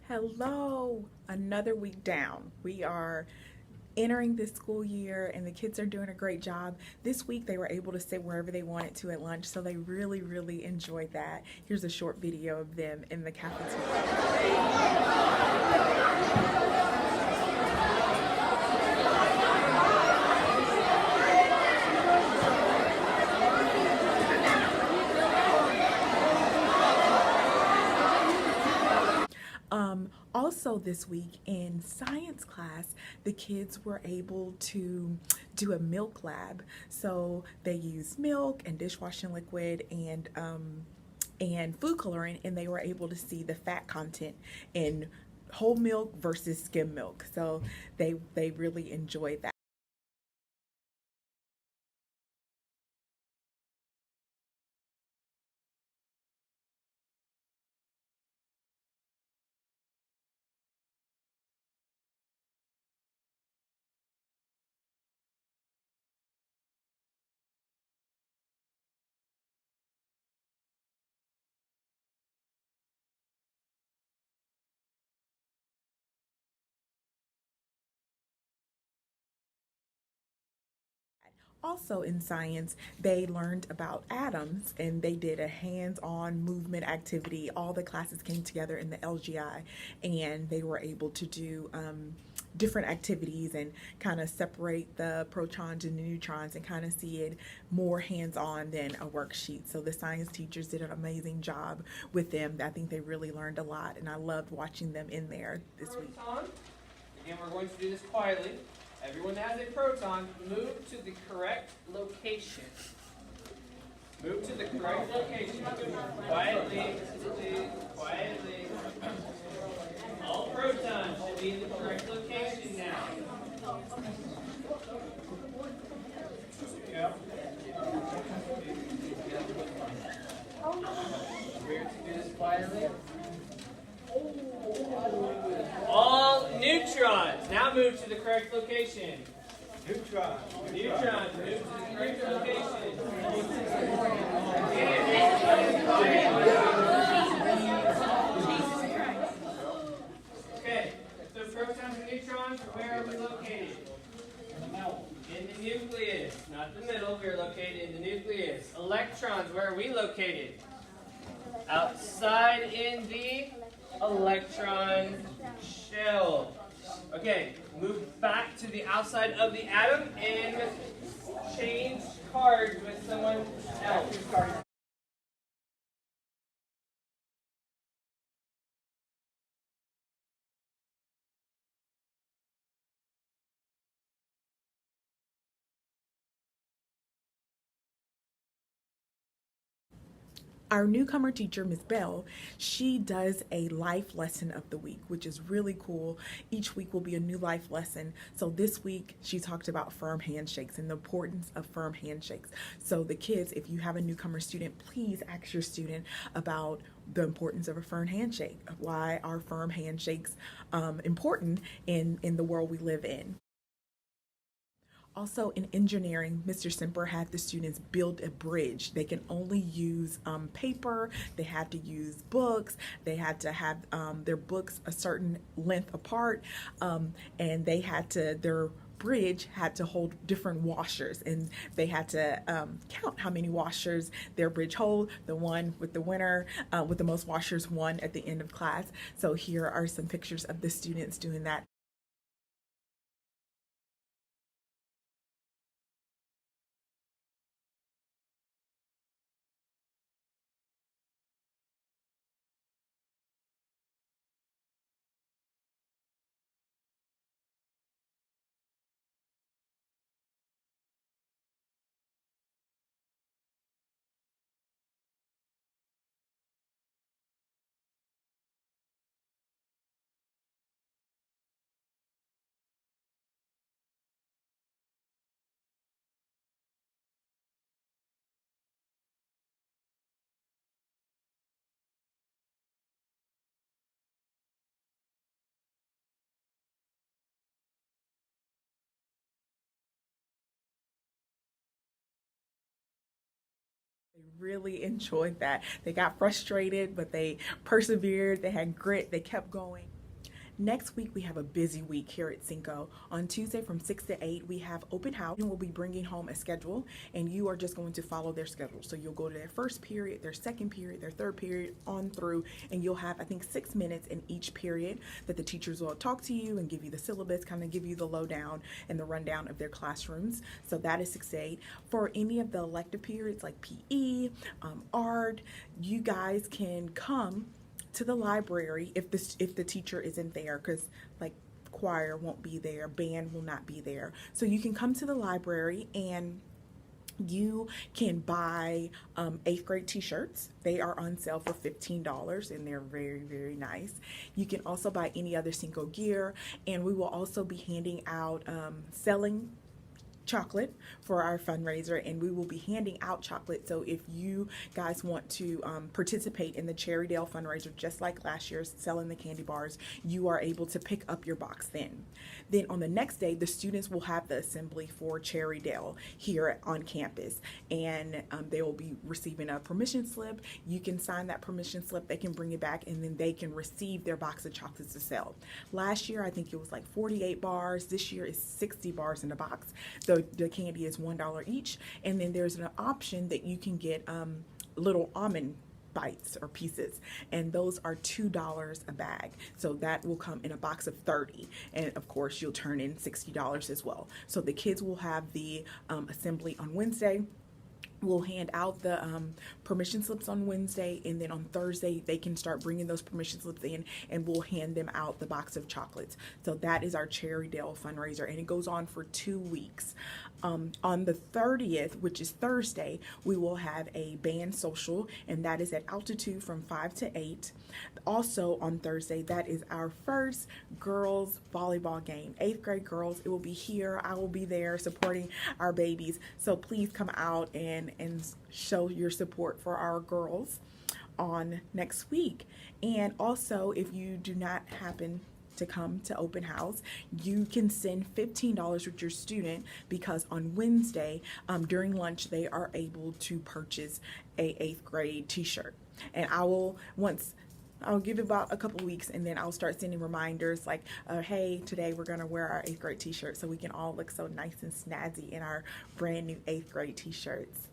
Hello, another week down. We are entering this school year and the kids are doing a great job. This week they were able to sit wherever they wanted to at lunch, so they really enjoyed that. Here's a short video of them in the cafeteria. Also this week in science class, the kids were able to do a milk lab. So they used milk and dishwashing liquid and food coloring, and they were able to see the fat content in whole milk versus skim milk. So they really enjoyed that. Also in science, they learned about atoms and they did a hands-on movement activity. All the classes came together in the LGI and they were able to do different activities and kind of separate the protons and the neutrons and kind of see it more hands-on than a worksheet. So the science teachers did an amazing job with them. I think they really learned a lot, and I loved watching them in there this week. Again, we're going to do this quietly. Everyone that has a proton, move to the correct location. Move to the correct location. Quietly, please, quietly. All protons should be in the correct location now. Yep. We're to do this quietly. All neutrons. Now move to the correct location. Neutrons. Neutrons. Move to the correct location. Okay. So protons and neutrons, where are we located? In the nucleus. Not the middle. We are located in the nucleus. Electrons, where are we located? Outside in the electron shell. Okay, move back to the outside of the atom and change cards with someone else. Our newcomer teacher, Ms. Bell, she does a life lesson of the week, which is really cool. Each week will be a new life lesson. So this week she talked about firm handshakes and the importance of firm handshakes. So the kids, if you have a newcomer student, please ask your student about the importance of a firm handshake. Why are firm handshakes important in the world we live in? Also in engineering, Mr. Semper had the students build a bridge. They can only use paper, they had to use books, they had to have their books a certain length apart, and they had to, their bridge had to hold different washers, and they had to count how many washers their bridge hold. The one with the winner with the most washers won at the end of class. So here are some pictures of the students doing that. They really enjoyed that. They got frustrated, but they persevered, they had grit, they kept going. Next week, we have a busy week here at Cinco. On Tuesday from 6 to 8, we have open house, and we'll be bringing home a schedule, and you are just going to follow their schedule. So you'll go to their first period, their second period, their third period, on through, and you'll have, I think, 6 minutes in each period that the teachers will talk to you and give you the syllabus, kind of give you the lowdown and the rundown of their classrooms. So that is 6 to 8. For any of the elective periods like PE, art, you guys can come to the library if the teacher isn't there, because like choir won't be there, band will not be there. So you can come to the library and you can buy 8th grade t-shirts. They are on sale for $15 and they're very, very nice. You can also buy any other Cinco gear, and we will also be handing out selling chocolate for our fundraiser, and we will be handing out chocolate. So if you guys want to participate in the Cherrydale fundraiser, just like last year's selling the candy bars, you are able to pick up your box then. Then on the next day, the students will have the assembly for Cherrydale here on campus, and they will be receiving a permission slip. You can sign that permission slip, they can bring it back, and then they can receive their box of chocolates to sell. Last year, I think it was like 48 bars. This year is 60 bars in the box. The candy is $1 each, and then there's an option that you can get little almond bites or pieces, and those are $2 a bag. So that will come in a box of 30, and of course you'll turn in $60 as well. So the kids will have the assembly on Wednesday. We'll hand out the permission slips on Wednesday, and then on Thursday they can start bringing those permission slips in, and we'll hand them out the box of chocolates. So that is our Cherrydale fundraiser, and it goes on for 2 weeks. On the 30th, which is Thursday, we will have a band social, and that is at Altitude from 5 to 8. Also on Thursday, that is our first girls volleyball game. 8th grade girls, it will be here. I will be there supporting our babies. So please come out and show your support for our girls on next week. And also, if you do not happen to come to open house, you can send $15 with your student, because on Wednesday during lunch they are able to purchase a 8th grade t-shirt. And I'll give it about a couple weeks, and then I'll start sending reminders like, hey, today we're gonna wear our 8th grade t-shirt, so we can all look so nice and snazzy in our brand new 8th grade t-shirts.